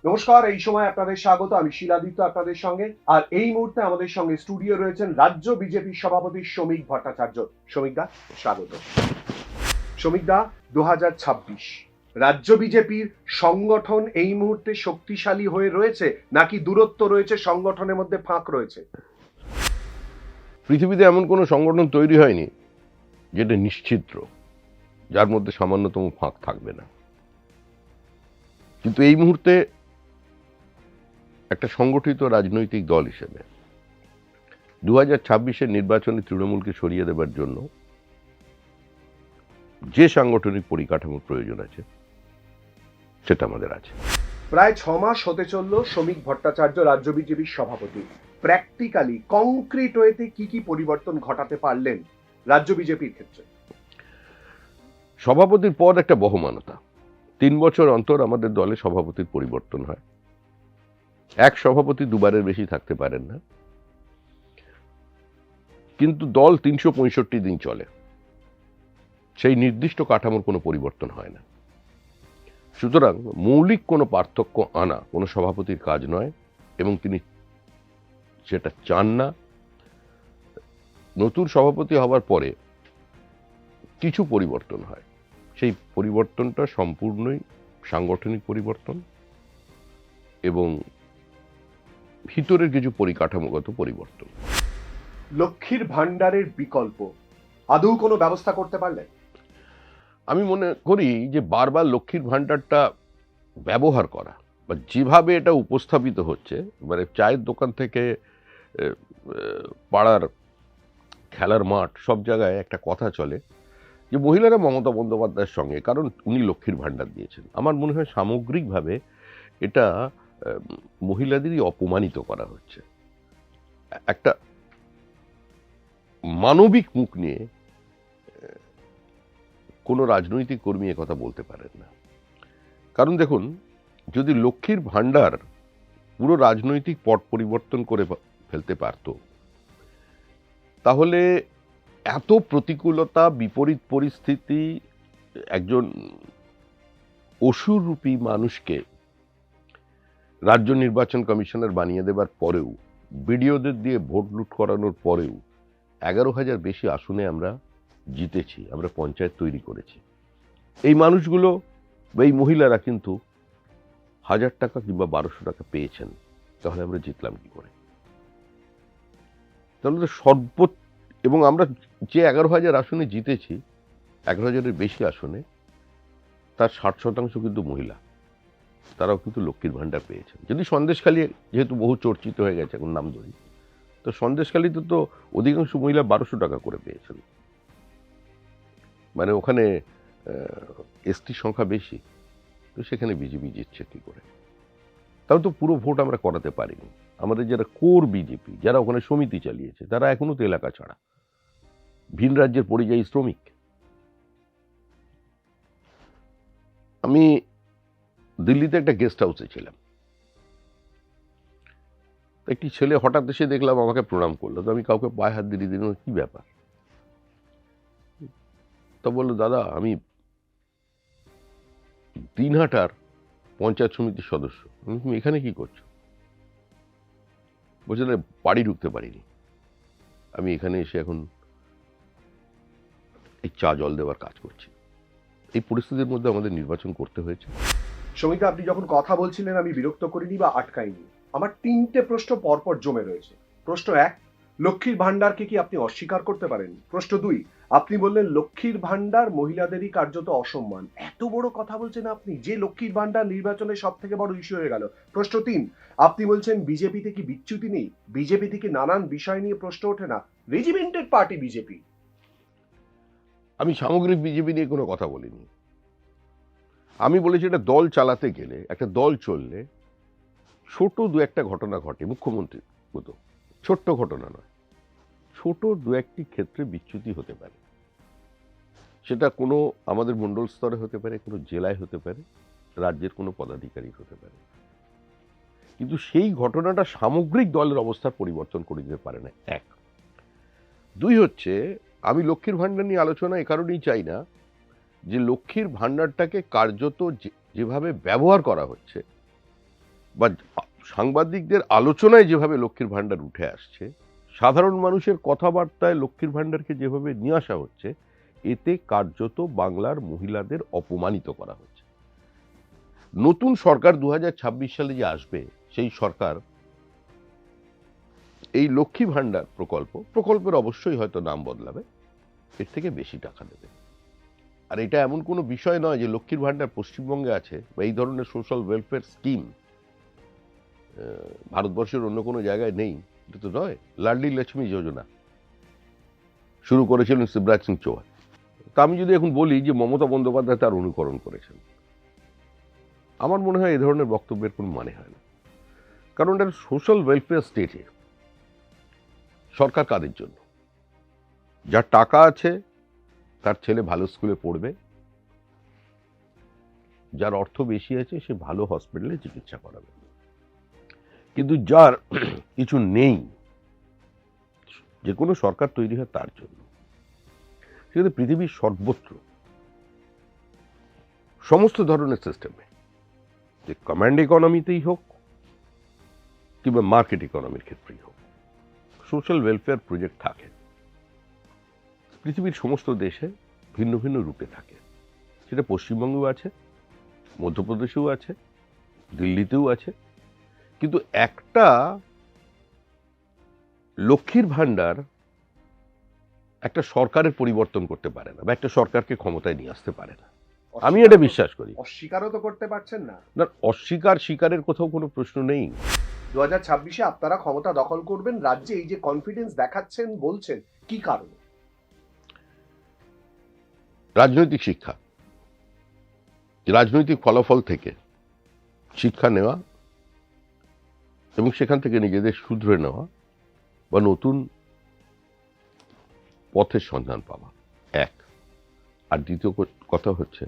নমস্কার, এই সময় আপনাদের স্বাগত। আমি শিলাদিত্য আপনাদের সঙ্গে। আর এই মুহূর্তে আমাদের সঙ্গে স্টুডিও রয়েছেন রাজ্য বিজেপির সভাপতি শ্রমিক ভট্টাচার্য। শ্রমিক দা, স্বাগত। শ্রমিক দা, 2026 রাজ্য বিজেপির সংগঠন এই মুহূর্তে শক্তিশালী হয়ে রয়েছে নাকি দূরত্ব রয়েছে, সংগঠনের মধ্যে ফাঁক রয়েছে? পৃথিবীতে এমন কোনো সংগঠন তৈরি হয়নি যেটা নিশ্চিদ্র, যার মধ্যে সামান্যতম ফাঁক থাকবে না। কিন্তু এই মুহূর্তে একটা সংগঠিত রাজনৈতিক দল হিসেবে 2026-এর নির্বাচনে তৃণমূলকে সরিয়ে দেবার জন্য যে সাংগঠনিক পরিকাঠামোর প্রয়োজন আছে সেটা আমাদের আছে। প্রায় 6 মাস হতে চলল শ্রমিক ভট্টাচার্য রাজ্য বিজেপির সভাপতি। প্র্যাকটিক্যালি কংক্রিট ওয়েতে কি কি পরিবর্তন ঘটাতে পারলেন রাজ্য বিজেপির ক্ষেত্রে? সভাপতির পদ একটা বহমানতা। 3 বছর অন্তর আমাদের দলে সভাপতির পরিবর্তন হয়। এক সভাপতি দুবারের বেশি থাকতে পারেন না, কিন্তু দল 365 দিন চলে। সেই নির্দিষ্ট কাঠামোর কোনো পরিবর্তন হয় না। সুতরাং মৌলিক কোনো পার্থক্য আনা কোনো সভাপতির কাজ নয়, এবং তিনি সেটা চান না। নতুন সভাপতি হওয়ার পরে কিছু পরিবর্তন হয়, সেই পরিবর্তনটা সম্পূর্ণই সাংগঠনিক পরিবর্তন এবং ভিতরের কিছু পরিকাঠামোগত পরিবর্তন। লক্ষ্মীর ভান্ডারের বিকল্প আদৌ কোনো ব্যবস্থা করতে পারলেন? আমি মনে করি যে বারবার লক্ষ্মীর ভাণ্ডারটা ব্যবহার করা বা যেভাবে এটা উপস্থাপিত হচ্ছে, মানে চায়ের দোকান থেকে পাড়ার খেলার মাঠ, সব জায়গায় একটা কথা চলে যে মহিলারা মমতা বন্দ্যোপাধ্যায়ের সঙ্গে, কারণ উনি লক্ষ্মীর ভাণ্ডার দিয়েছেন। আমার মনে হয় সামগ্রিকভাবে এটা মহিলাদেরই অপমানিত করা হচ্ছে। একটা মানবিক মুখ নিয়ে কোনো রাজনৈতিক কর্মী কথা বলতে পারেন না। কারণ দেখুন, যদি লক্ষ্মীর ভাণ্ডার পুরো রাজনৈতিক পট পরিবর্তন করে ফেলতে পারত, তাহলে এত প্রতিকূলতা, বিপরীত পরিস্থিতি, একজন অসুররূপী মানুষকে রাজ্য নির্বাচন কমিশনার বানিয়ে দেবার পরেও, বিডিওদের দিয়ে ভোট লুট করানোর পরেও 11,000 বেশি আসনে আমরা জিতেছি, আমরা পঞ্চায়েত তৈরি করেছি। এই মানুষগুলো বা এই মহিলারা কিন্তু 1,000 টাকা কিংবা 1200 টাকা পেয়েছেন, তাহলে আমরা জিতলাম কি করে? তাহলে তো এবং আমরা যে 11,000 আসনে জিতেছি, 11,000-এর বেশি আসনে, তার 60% কিন্তু মহিলা। তারাও কিন্তু লক্ষ্মীর ভাণ্ডার পেয়েছেন। যদি সন্দেশখালী, যেহেতু বহু চর্চিত হয়ে গেছে এখন নাম ধরি, তো সন্দেশখালীতে তো অধিকাংশ মহিলা 1200 টাকা করে পেয়েছেন। মানে ওখানে এসটি সংখ্যা বেশি, তো সেখানে বিজেপি জিতছে কি করে? তাও তো পুরো ভোট আমরা করাতে পারিনি। আমাদের যারা কোর বিজেপি, যারা ওখানে সমিতি চালিয়েছে, তারা এখনো তো এলাকা ছাড়া, ভিন রাজ্যের পরিযায়ী শ্রমিক। আমি দিল্লিতে একটা গেস্ট হাউসে ছিলাম, একটি ছেলে হঠাৎ এসে দেখলাম আমাকে প্রণাম করলো। তো আমি কাউকে পায়ে হাত দিয়ে দিলাম, কি ব্যাপার? তো বললো, দাদা আমি দিনহাটার পঞ্চায়েত সমিতির সদস্য। তুমি এখানে কি করছো? বলছে, না বাড়ি ঢুকতে পারিনি, আমি এখানে এসে এখন এই চা জল দেওয়ার কাজ করছি। এই পরিস্থিতির মধ্যে আমাদের নির্বাচন করতে হয়েছে। শ্রমিক, আপনি যখন কথা বলছিলেন আমি বিরক্ত করিনি বা আটকাইনি। আমার 3টে প্রশ্ন পরপর জমে রয়েছে। প্রশ্ন 1, লক্ষ্মীর ভান্ডারকে কি আপনি অস্বীকার করতে পারেন? প্রশ্ন 2, আপনি বললেন লক্ষ্মীর ভান্ডার মহিলাদেরই কার্যত অসম্মান। এত বড় কথা বলছেন আপনি, যে লক্ষ্মীর ভান্ডার নির্বাচনে সব থেকে বড় ইস্যু হয়ে গেল। প্রশ্ন 3, আপনি বলছেন বিজেপিতে কি বিচ্যুতি নেই? বিজেপি থেকে নানান বিষয় নিয়ে প্রশ্ন ওঠে না? Regimented party BJP. আমি সামগ্রিক বিজেপি নিয়ে কোনো কথা বলিনি। আমি বলেছি, একটা দল চালাতে গেলে, একটা দল চললে ছোট দু একটা ঘটনা ঘটে, মুখ্যমন্ত্রীর মতো ছোট্ট ঘটনা নয়, ছোট দু একটি ক্ষেত্রে বিচ্যুতি হতে পারে। সেটা কোনো আমাদের মণ্ডল স্তরে হতে পারে, কোনো জেলায় হতে পারে, রাজ্যের কোনো পদাধিকারী হতে পারে, কিন্তু সেই ঘটনাটা সামগ্রিক দলের অবস্থার পরিবর্তন করে দিতে পারে না। 1, 2 হচ্ছে, আমি লক্ষ্মীর ভাণ্ডার নিয়ে আলোচনা এ কারণেই চাই না যে লক্ষ্মীর ভাণ্ডারটাকে কার্যত যেভাবে ব্যবহার করা হচ্ছে, বা সাংবাদিকদের আলোচনায় যেভাবে লক্ষ্মীর ভাণ্ডার উঠে আসছে, সাধারণ মানুষের কথাবার্তায় লক্ষ্মীর ভাণ্ডারকে যেভাবে নিয়ে আসা হচ্ছে, এতে কার্যত বাংলার মহিলাদের অপমানিত করা হচ্ছে। নতুন সরকার 2026 সালে যে আসবে, সেই সরকার এই লক্ষ্মী ভাণ্ডার প্রকল্পের অবশ্যই হয়তো নাম বদলাবে, এর থেকে বেশি টাকা দেবে। আর এটা এমন কোনো বিষয় নয় যে লক্ষ্মীর ভাণ্ডার পশ্চিমবঙ্গে আছে বা এই ধরনের সোশ্যাল ওয়েলফেয়ার স্কিম ভারতবর্ষের অন্য কোনো জায়গায় নেই, এটা তো নয়। লাডলি লক্ষ্মী যোজনা শুরু করেছিলেন শিবরাজ সিং চৌহান। তা আমি যদি এখন বলি যে মমতা বন্দ্যোপাধ্যায় তার অনুকরণ করেছেন, আমার মনে হয় এই ধরনের বক্তব্যের কোনো মানে হয় না। কারণ এটা সোশ্যাল ওয়েলফেয়ার স্টেটে সরকার কাদের জন্য? যার টাকা আছে তার ছেলে ভালো স্কুলে পড়বে, যার অর্থ বেশি আছে সে ভালো হসপিটালে চিকিৎসা করাবে। কিন্তু যার কিছু নেই, যে কোনো সরকার তৈরি হয় তার জন্য। সেক্ষেত্রে পৃথিবীর সর্বত্র সমস্ত ধরনের সিস্টেমে, যে কমান্ড ইকোনমিতেই হোক কিংবা মার্কেট ইকোনমির ক্ষেত্রেই হোক, সোশ্যাল ওয়েলফেয়ার প্রজেক্ট থাকে। পৃথিবীর সমস্ত দেশে ভিন্ন ভিন্ন রূপে থাকে। সেটা পশ্চিমবঙ্গেও আছে, মধ্যপ্রদেশেও আছে, দিল্লিতেও আছে। কিন্তু একটা লক্ষ্মীর ভাণ্ডার একটা সরকারের পরিবর্তন করতে পারে না, বা একটা সরকারকে ক্ষমতায় নিয়ে আসতে পারে না। আমি এটা বিশ্বাস করি। অস্বীকারও তো করতে পারছেন না। না, স্বীকারের কোথাও কোনো প্রশ্ন নেই। 2026-এ আপনারা ক্ষমতা দখল করবেন, রাজ্যে এই যে কনফিডেন্স দেখাচ্ছেন বলছেন, কি কারণে? রাজনৈতিক শিক্ষা, রাজনৈতিক ফলাফল থেকে শিক্ষা নেওয়া এবং সেখান থেকে নিজেদের শুধরে নেওয়া বা নতুন পথের সন্ধান পাওয়া এক। আর দ্বিতীয় কথা হচ্ছে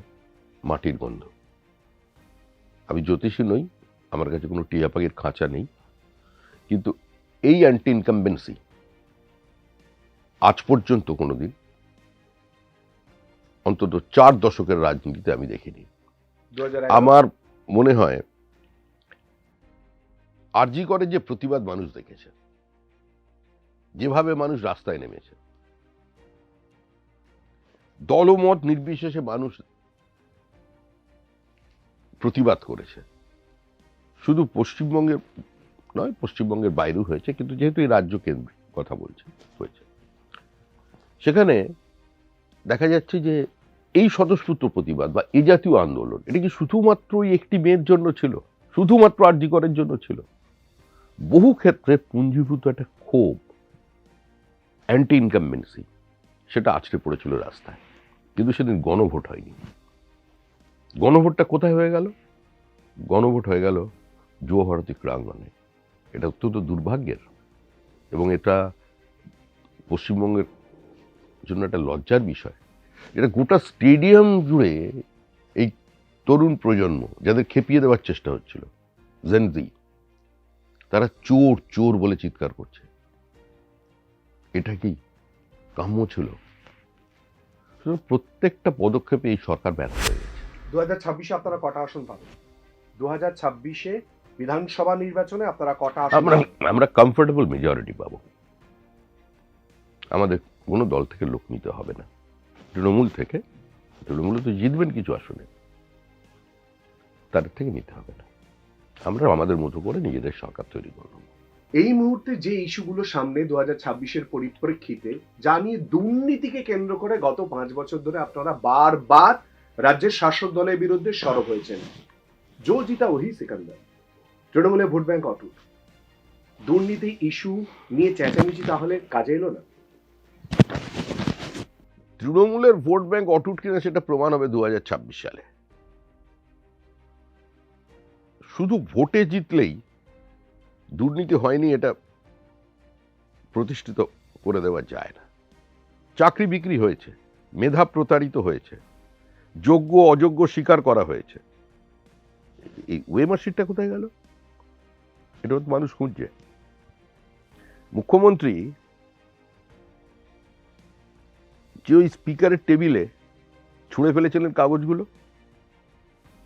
মাটির গন্ধ। আমি জ্যোতিষী নই, আমার কাছে কোনো টিয়া পাখির খাঁচা নেই, কিন্তু এই অ্যান্টি ইনকামবেন্সি আজ পর্যন্ত কোনোদিন অন্তত 4 দশকের রাজনীতিতে আমি দেখিনি। আমার মনে হয় আরজি করে যে প্রতিবাদ মানুষ দেখেছে, যেভাবে মানুষ রাস্তায় নেমেছে, দলমত নির্বিশেষে মানুষ প্রতিবাদ করেছে, শুধু পশ্চিমবঙ্গের নয়, পশ্চিমবঙ্গের বাইরেও হয়েছে, কিন্তু যেহেতু এই রাজ্য কেন্দ্রিক কথা বলছে, হয়েছে। সেখানে দেখা যাচ্ছে যে এই স্বতঃস্ফূর্ত প্রতিবাদ বা এই জাতীয় আন্দোলন, এটা কি শুধুমাত্র একটি মেয়ের জন্য ছিল, শুধুমাত্র আরজি করের জন্য ছিল? বহু ক্ষেত্রে পুঞ্জীভূত একটা ক্ষোভ, অ্যান্টি ইনকামবেন্সি, সেটা আছড়ে পড়েছিল রাস্তায়। কিন্তু সেদিন গণভোট হয়নি। গণভোটটা কোথায় হয়ে গেল? গণভোট হয়ে গেল যুব ভারতী ক্রীড়াঙ্গনে। এটা অত্যন্ত দুর্ভাগ্যের, এবং এটা পশ্চিমবঙ্গের জন্য একটা লজ্জার বিষয়। এটা গোটা স্টেডিয়াম জুড়ে এই তরুণ প্রজন্ম, যাদের খেপিয়ে দেওয়ার চেষ্টা হচ্ছিল, জেনজি, তারা চোর চোর বলে চিৎকার করছে। এটা কি কাম্য ছিল? প্রত্যেকটা পদক্ষেপে এই সরকার ব্যর্থ হয়ে গেছে। 2026-এ আপনারা কটা আসন পাবেন? 2026-এ বিধানসভা নির্বাচনে আপনারা কটা আসন? আমরা কমফোর্টেবল মেজরিটি পাবো। আমাদের কোনো দল থেকে লোক নিতে হবে না। তৃণমূল তো জিতবেন কিছু আসনে, তাদের থেকে নিতে হবে না। আমরা আমাদের মতো করে নিজেদের সরকার তৈরি করব। এই মুহূর্তে যে ইস্যুগুলো সামনে 2026-এর পরিপ্রেক্ষিতে, যা নিয়ে দুর্নীতিকে কেন্দ্র করে গত 5 বছর ধরে আপনারা বারবার রাজ্যের শাসক দলের বিরুদ্ধে সরব হয়েছেন। জো জিতা ওহি সিকান্দার। তৃণমূলের ভোট ব্যাংক অটুট। দুর্নীতি ইস্যু নিয়ে চেঁচামেচি তাহলে কাজে এলো না? তৃণমূলের ভোট ব্যাংক অটুট কিনা সেটা প্রমাণ হবে 2026 সালে। শুধু ভোটে জিতলেই দুর্নীতি হয়নি এটা প্রতিষ্ঠিত করে দেওয়া যায় না। চাকরি বিক্রি হয়েছে, মেধা প্রতারিত হয়েছে, যোগ্য অযোগ্য স্বীকার করা হয়েছে। এই ওয়েমার্কশিটটা কোথায় গেল? এটা মানুষ খুঁজছে। মুখ্যমন্ত্রী যে ওই স্পিকারের টেবিলে ছুঁড়ে ফেলেছিলেন কাগজগুলো,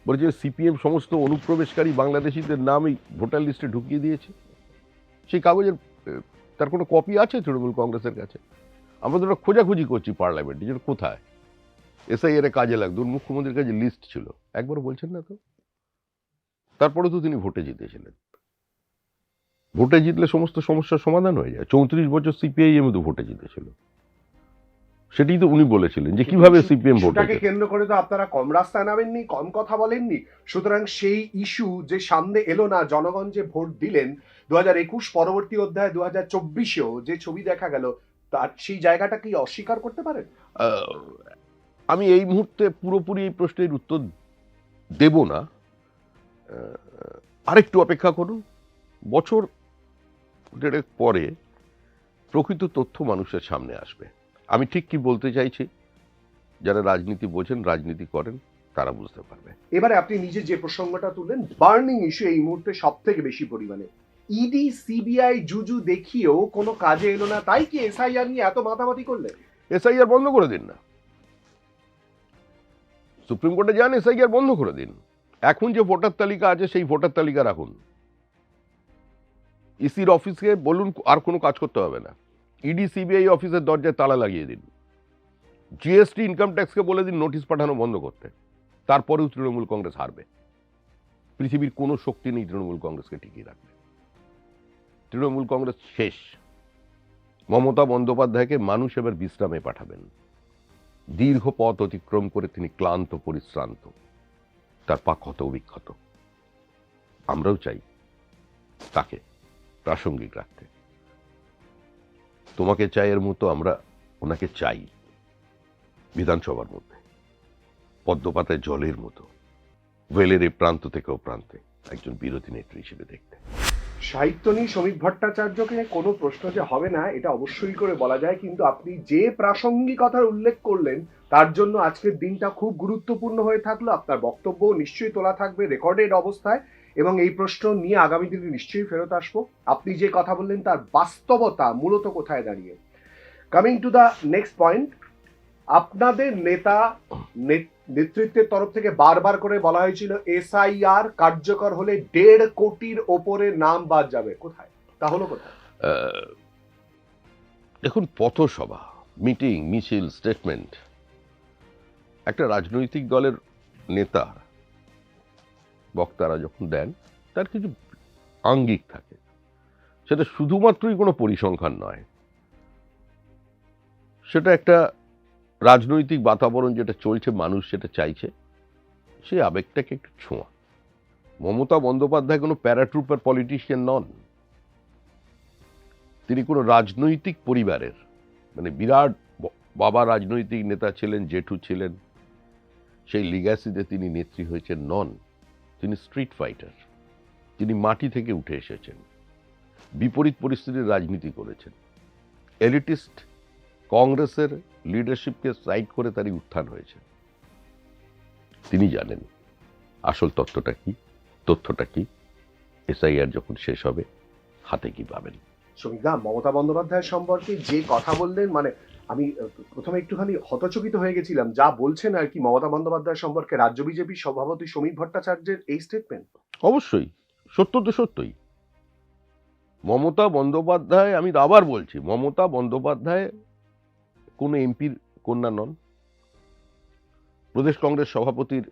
বলেছে সিপিএম সমস্ত অনুপ্রবেশকারী বাংলাদেশিদের নাম এই ভোটার লিস্টে ঢুকিয়ে দিয়েছে। সেই কাগজের তার কোনো কপি আছে তৃণমূল কংগ্রেসের কাছে? আমরা তো ওটা খোঁজাখুঁজি করছি পার্লামেন্টে, যেটা কোথায় এসআইআর এ কাজে লাগতো। মুখ্যমন্ত্রীর কাছে লিস্ট ছিল, একবার বলছেন না তো। তারপরে তো তিনি ভোটে জিতেছিলেন। ভোটে জিতলে সমস্ত সমস্যার সমাধান হয়ে যায়। 34 বছর সিপিআইএম তো ভোটে জিতেছিল, সেটি তো উনি বলেছিলেন যে কিভাবে সিপিএম ভোটে ইস্যুটাকে কেন্দ্র করে তো আপনারা কম রাস্তায় নামেননি, কম কথা বলেননি। সুতরাং সেই ইস্যু যে সামনে এলো না, জনগণ যে ভোট দিলেন 2021 পরবর্তী অধ্যায় 2024-এও যে ছবি দেখা গেল, তার সেই জায়গাটা কি অস্বীকার করতে পারেন? আমি এই মুহূর্তে পুরোপুরি এই প্রশ্নের উত্তর দেব না। আরেকটু অপেক্ষা করুন, বছর দেড়েক পরে প্রকৃত তথ্য মানুষের সামনে আসবে। আমি ঠিক কি বলতে চাইছি, যারা রাজনীতি বোঝেন, রাজনীতি করেন, তারা বুঝতে পারবে। এবারে আপনি নিজে যে প্রসঙ্গটা তুললেন, বার্নিং ইস্যু এই মুহূর্তে সব থেকে বেশি পরিমাণে, ইডি সিবিআই জুজু দেখিয়েও কোনো কাজে এলো না, তাই কি এসআইআর নিয়ে এত মাতামাতি করলেন? এসআইআর বন্ধ করে দিন না, সুপ্রিম কোর্টে যান, এসআইআর বন্ধ করে দিন। এখন যে ভোটার তালিকা আছে সেই ভোটার তালিকা রাখুন। ইসির অফিসকে বলুন আর কোনো কাজ করতে হবে না, ইডি সিবিআই অফিসের দরজায় তালা লাগিয়ে দিন। জিএসটি ইনকাম ট্যাক্সকে বলে দিন নোটিশ পাঠানো বন্ধ করতে। তারপরেও তৃণমূল কংগ্রেস হারবে। পৃথিবীর কোনো শক্তি নেই তৃণমূল কংগ্রেসকে টিকিয়ে রাখবে। তৃণমূল কংগ্রেস শেষ। মমতা বন্দ্যোপাধ্যায়কে মানুষ এবার বিশ্রামে পাঠাবেন। দীর্ঘ পথ অতিক্রম করে তিনি ক্লান্ত, পরিশ্রান্ত, তার পা ক্ষত বিক্ষত। আমরাও চাই তাকে প্রাসঙ্গিক রাখতে। তোমাকে চাইয়ের মতো আমরা ওনাকে চাই বিধানসভার মধ্যে, পদ্মপাতায় জলের মতো, ওয়েলের এই প্রান্ত থেকে ও প্রান্তে একজন বিরোধী নেত্রী হিসেবে দেখতে। সাহিত্য নিয়ে শ্রমিক ভট্টাচার্যকে কোনো প্রশ্ন যে হবে না এটা অবশ্যই করে বলা যায়, কিন্তু আপনি যে প্রাসঙ্গিকতার উল্লেখ করলেন তার জন্য আজকের দিনটা খুব গুরুত্বপূর্ণ হয়ে থাকলো। আপনার বক্তব্য নিশ্চয়ই তোলা থাকবে রেকর্ডেড অবস্থায়, এবং এই প্রশ্ন নিয়ে আগামী দিনে নিশ্চয়ই ফেরত আসবো। আপনি যে কথা বললেন তার বাস্তবতা মূলত কোথায় দাঁড়িয়ে। Coming to the next point, আপনাদের নেতৃত্বের তরফ থেকে বারবার করে বলা হয়েছিল এসআইআর কার্যকর হলে 1.5 কোটির ওপরে নাম বাদ যাবে। কোথায় তা হলো? কোথায়? দেখুন, পথসভা, মিটিং, মিছিল, স্টেটমেন্ট একটা রাজনৈতিক দলের নেতা বক্তারা যখন দেন তার কিছু আঙ্গিক থাকে। সেটা শুধুমাত্রই কোনো পরিসংখ্যান নয়, সেটা একটা রাজনৈতিক বাতাবরণ যেটা চলছে, মানুষ সেটা চাইছে, সেই আবেগটাকে একটু ছোঁয়া। মমতা বন্দ্যোপাধ্যায় কোনো প্যারাট্রুপার পলিটিশিয়ান নন। তিনি কোনো রাজনৈতিক পরিবারের, মানে বিরাট বাবা রাজনৈতিক নেতা ছিলেন, জেঠু ছিলেন, সেই লিগ্যাসিতে তিনি নেত্রী হয়েছেন নন। তিনি স্ট্রিট ফাইটার। তিনি মাটি থেকে উঠে এসেছেন, বিপরীত পরিস্থিতির রাজনীতি করেছেন। এলিটিস্ট কংগ্রেসের লিডারশিপকে সাইড করে তারই উত্থান হয়েছে। তিনি জানেন আসল তথ্যটা কি, এসআইআর যখন শেষ হবে হাতে কি পাবেন। শ্রমিকদা, মমতা বন্দ্যোপাধ্যায় সম্পর্কে যে কথা বললেন, মানে আমি প্রথমে একটুখানি হতচকিত হয়ে গেছিলাম যা বলছেন আর কি মমতা বন্দ্যোপাধ্যায় সম্পর্কে রাজ্য বিজেপির সভাপতি সমীর ভট্টাচার্যের এই স্টেটমেন্ট। অবশ্যই সত্য তো সত্যই। মমতা বন্দ্যোপাধ্যায়, আমি আবার বলছি, মমতা বন্দ্যোপাধ্যায় কোন এমপির কন্যা নন, প্রদেশ কংগ্রেস সভাপতির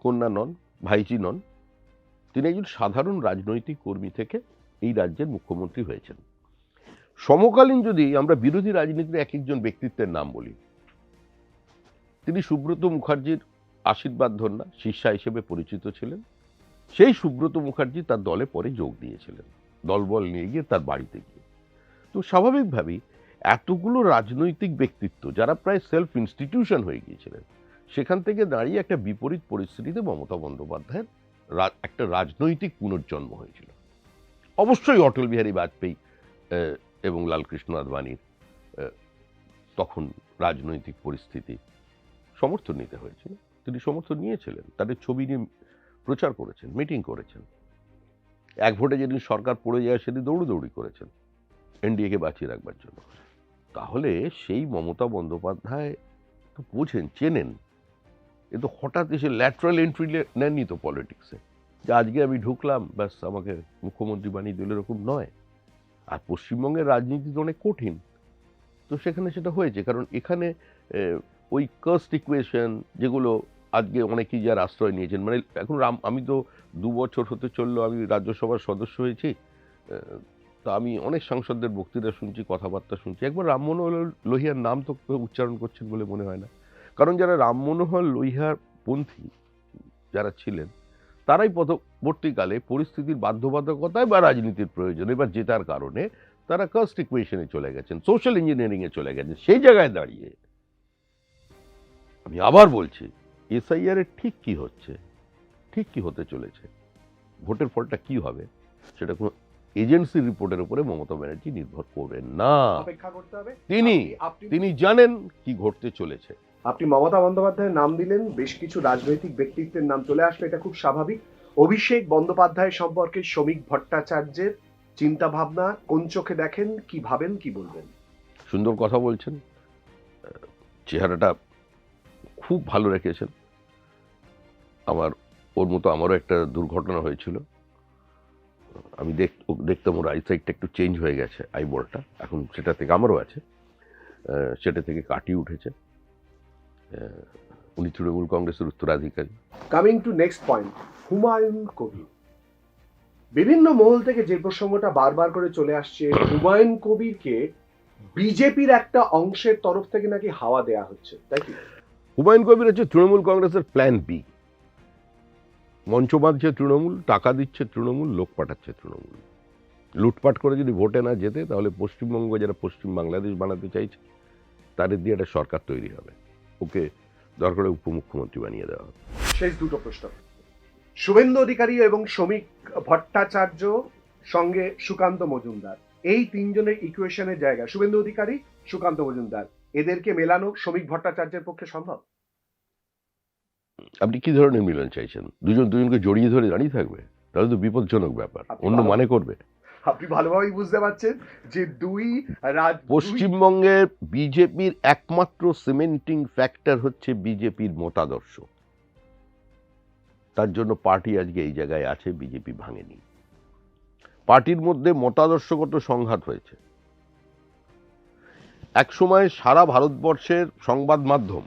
কন্যা নন, ভাইজি নন। তিনি একজন সাধারণ রাজনৈতিক কর্মী থেকে এই রাজ্যের মুখ্যমন্ত্রী হয়েছেন। সমকালীন যদি আমরা বিরোধী রাজনীতির এক একজন ব্যক্তিত্বের নাম বলি, তিনি সুব্রত মুখার্জির আশীর্বাদ ধন্যা শিষ্যা হিসেবে পরিচিত ছিলেন। সেই সুব্রত মুখার্জি তার দলে পরে যোগ দিয়েছিলেন, দলবল নিয়ে গিয়ে তার বাড়িতে গিয়ে। তো স্বাভাবিকভাবেই এতগুলো রাজনৈতিক ব্যক্তিত্ব যারা প্রায় সেলফ ইনস্টিটিউশন হয়ে গিয়েছিলেন, সেখান থেকে দাঁড়িয়ে একটা বিপরীত পরিস্থিতিতে মমতা বন্দ্যোপাধ্যায়ের একটা রাজনৈতিক পুনর্জন্ম হয়েছিল। অবশ্যই অটল বিহারী বাজপেয়ী এবং লালকৃষ্ণ আদবানির তখন রাজনৈতিক পরিস্থিতি সমর্থন নিতে হয়েছিল। তিনি সমর্থন নিয়েছিলেন, তাদের ছবি নিয়ে প্রচার করেছেন, মিটিং করেছেন। এক ভোটে যেদিন সরকার পড়ে যায় সেদিন দৌড়ি করেছেন এনডিএকে বাঁচিয়ে রাখবার জন্য। তাহলে সেই মমতা বন্দ্যোপাধ্যায় তো বোঝেন, চেনেন এ তো হঠাৎ এসে ল্যাটারাল এন্ট্রি নেননি তো পলিটিক্সে, যে আজকে আমি ঢুকলাম ব্যাস আমাকে মুখ্যমন্ত্রী বানিয়ে দিল, এরকম নয়। আর পশ্চিমবঙ্গের রাজনীতি তো অনেক কঠিন, তো সেখানে সেটা হয়েছে। কারণ এখানে ওই কাস্ট ইকুয়েশন যেগুলো আজকে অনেকেই যার আশ্রয় নিয়েছেন, মানে এখন আমি তো 2 বছর হতে চললো আমি রাজ্যসভার সদস্য হয়েছি, তা আমি অনেক সাংসদদের বক্তৃতা শুনছি, কথাবার্তা শুনছি। একবার রামমনোহর লোহিয়ার নাম তো কেউ উচ্চারণ করছেন বলে মনে হয় না। কারণ যারা রামমনোহর লোহিয়ার পন্থী যারা ছিলেন, তারাই পরবর্তীকালে পরিস্থিতির বাধ্যবাধকতায় বা রাজনীতির প্রয়োজনে বা জেতার কারণে তারা কাস্ট ইকুয়েশনে চলে গেছেন, সোশ্যাল ইঞ্জিনিয়ারিং এ চলে গেছেন। সেই জায়গায় দাঁড়িয়ে আমি আবার বলছি, এসআইআর এর ঠিক কি হচ্ছে, ঠিক কি হতে চলেছে, ভোটের ফলটা কি হবে, সেটা কোনো এজেন্সি রিপোর্টের উপরে মমতা ব্যানার্জি নির্ভর করবেন না। অপেক্ষা করতে হবে। তিনি জানেন কি ঘটতে চলেছে। আপনি মমতা বন্দ্যোপাধ্যায়ের নাম দিলেন, বেশ কিছু রাজনৈতিক ব্যক্তিত্বের নাম চলে আসবে, এটা খুব স্বাভাবিক। অভিষেক বন্দ্যোপাধ্যায় সম্পর্কে শ্রমিক ভট্টাচার্যের চিন্তা ভাবনা কোন চোখে দেখেন, কি ভাবেন, কি বলবেন? সুন্দর কথা বলছেন, চেহারাটা খুব ভালো রেখেছেন। ওর মতো আমারও একটা দুর্ঘটনা হয়েছিল, আমি দেখতাম ওর আইসাইটটা একটু চেঞ্জ হয়ে গেছে, আইবলটা এখন সেটা থেকে আমারও আছে, সেটা থেকে কাটিয়ে উঠেছে। উনি তৃণমূল কংগ্রেসের উত্তরাধিকারী। Coming to next point, Humayun Kabir. বিভিন্ন মহল থেকে যে প্রসঙ্গটা বারবার করে চলে আসছে, হুমায়ুন কবিরকে বিজেপির একটা অংশের তরফ থেকে নাকি হাওয়া দেয়া হচ্ছে, তাই কি? হুমায়ুন কবির হচ্ছে তৃণমূল কংগ্রেসের প্ল্যান বি। মঞ্চ বাঁধছে তৃণমূল, টাকা দিচ্ছে তৃণমূল, লোক পাঠাচ্ছে তৃণমূল। লুটপাট করে যদি ভোটে না যেতে, তাহলে পশ্চিমবঙ্গ যারা পশ্চিম বাংলাদেশ বানাতে চাইছে তাদের দিয়ে একটা সরকার তৈরি হবে, ওকে দরকার উপমুখ্যমন্ত্রী বানিয়ে দেওয়া হবে। শেষ দুটো প্রশ্ন, শুভেন্দু অধিকারী এবং শ্রমিক ভট্টাচার্য সঙ্গে সুকান্ত মজুমদার, এই তিনজনের ইকুয়েশনের জায়গা, শুভেন্দু অধিকারী, সুকান্ত মজুমদার, এদেরকে মেলানো শ্রমিক ভট্টাচার্যের পক্ষে সম্ভব? আপনি কি ধরনের মিলন চাইছেন? দুজনকে জড়িয়ে ধরে দাঁড়িয়ে থাকবে? তাহলে তো বিপজ্জনক ব্যাপার, অন্য মানে করবে। আপনি ভালোভাবেই বুঝতে পারছেন যে পশ্চিমবঙ্গের বিজেপির একমাত্র সিমেন্টিং ফ্যাক্টর হচ্ছে বিজেপির মতাদর্শ। তার জন্য পার্টি আজকে এই জায়গায় আছে, বিজেপি ভাঙেনি। পার্টির মধ্যে মতাদর্শগত সংঘাত হয়েছে। একসময় সারা ভারতবর্ষের সংবাদ মাধ্যম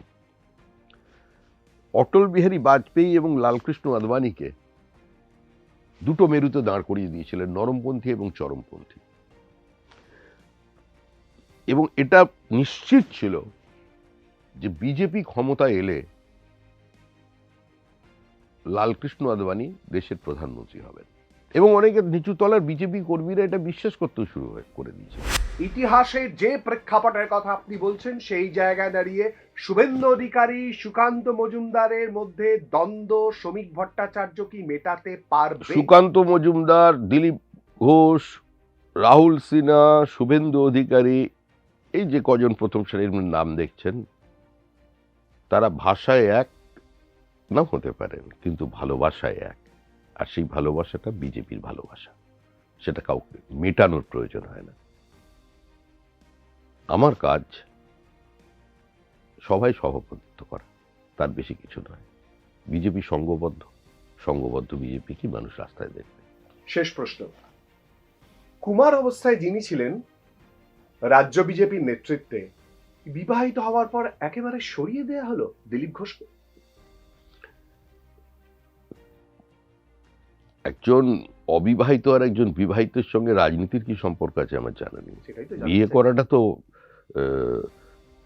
অটল বিহারী বাজপেয়ী এবং লালকৃষ্ণ আদবানীকে দুটো মেরুতে দাঁড় করিয়ে দিয়েছিলেন, নরমপন্থী এবং চরমপন্থী। এবং এটা নিশ্চিত ছিল যে বিজেপি ক্ষমতায় এলে লালকৃষ্ণ আদবানী দেশের প্রধানমন্ত্রী হবেন, এবং অনেকে নিচু তলার বিজেপি কর্মীরা এটা বিশ্বাস করতে শুরু করে দিয়েছে। ইতিহাসে যে প্রেক্ষাপটের কথা আপনি বলছেন, সেই জায়গায় দাঁড়িয়ে শুভেন্দু অধিকারী সুকান্ত মজুমদারের মধ্যে দ্বন্দ্ব শ্রমিক ভট্টাচার্য কি মেটাতে পারবে? সুকান্ত মজুমদার, দিলীপ ঘোষ, রাহুল সিনহা, শুভেন্দু অধিকারী, এই যে কজন প্রথম শ্রেণীর নাম দেখছেন, তারা ভাষায় এক নাও হতে পারেন, কিন্তু ভালোবাসায় এক। আর সেই ভালোবাসাটা বিজেপির ভালোবাসা, সেটা কাউকে মেটানোর প্রয়োজন হয় না। আমার কাজ সবাই সভাপতিত্ব করা, তার বেশি কিছু নয়। বিজেপি সংঘবদ্ধ বিজেপি কি মানুষ রাস্তায় দেখবে। শেষ প্রশ্ন, কুমার অবস্থায় যিনি ছিলেন রাজ্য বিজেপির নেতৃত্বে, বিবাহিত হওয়ার পর একেবারে সরিয়ে দেয়া হলো দিলীপ ঘোষকে। একজন অবিবাহিত আর একজন বিবাহিতের সঙ্গে রাজনীতির কি সম্পর্ক আছে আমার জানা নেই। বিয়ে করাটা তো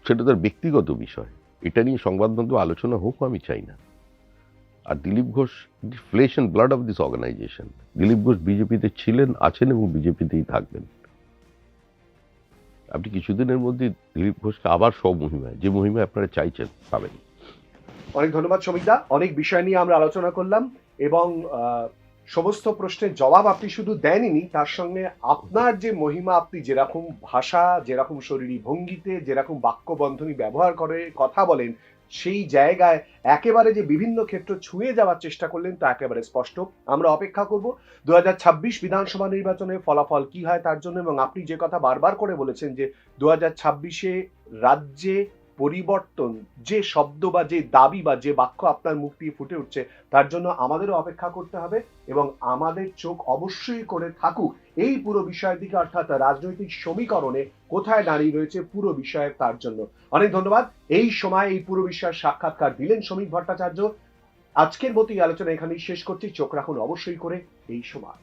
সেটা তার ব্যক্তিগত বিষয়, এটা নিয়ে সংবাদমাধ্যম আলোচনা হোক আমি চাই না। আর Dilip Ghosh flesh and blood of this organisation. Dilip Ghosh বিজেপিতে ছিলেন, আছেন এবং বিজেপিতেই থাকবেন। আপনি কিছুদিনের মধ্যে দিলীপ ঘোষকে আবার সব মহিমায়, যে মহিমায় আপনারা চাইছেন, পাবেন। অনেক ধন্যবাদ শ্রমিকদা, অনেক বিষয় নিয়ে আমরা আলোচনা করলাম, এবং সমস্ত প্রশ্নের জবাব আপনি শুধু দেননি, তার সঙ্গে আপনার যে মহিমা, আপনি যেরকম ভাষা, যেরকম শরীরী ভঙ্গিতে, যেরকম বাক্য বন্ধনী ব্যবহার করে কথা বলেন, সেই জায়গায় একেবারে যে বিভিন্ন ক্ষেত্র ছুঁয়ে যাওয়ার চেষ্টা করলেন, তা একেবারে স্পষ্ট। আমরা অপেক্ষা করব 2026 বিধানসভা নির্বাচনের ফলাফল কি হয় তার জন্য, এবং আপনি যে কথা বারবার করে বলেছেন যে 2026-এ রাজ্যে পরিবর্তন, যে শব্দ বা যে দাবি বা যে বাক্য আপনার মুখ দিয়ে ফুটে উঠছে, তার জন্য আমাদেরও অপেক্ষা করতে হবে এবং আমাদের চোখ অবশ্যই করে থাকুক এই পুরো বিষয়ের দিকে, অর্থাৎ রাজনৈতিক সমীকরণে কোথায় দাঁড়িয়ে রয়েছে পুরো বিষয়ে তার জন্য। অনেক ধন্যবাদ। এই সময় এই পুরো বিষয়ের সাক্ষাৎকার দিলেন সমীক ভট্টাচার্য। আজকের মতো এই আলোচনা এখানেই শেষ করছি। চোখ রাখুন অবশ্যই করে এই সময়।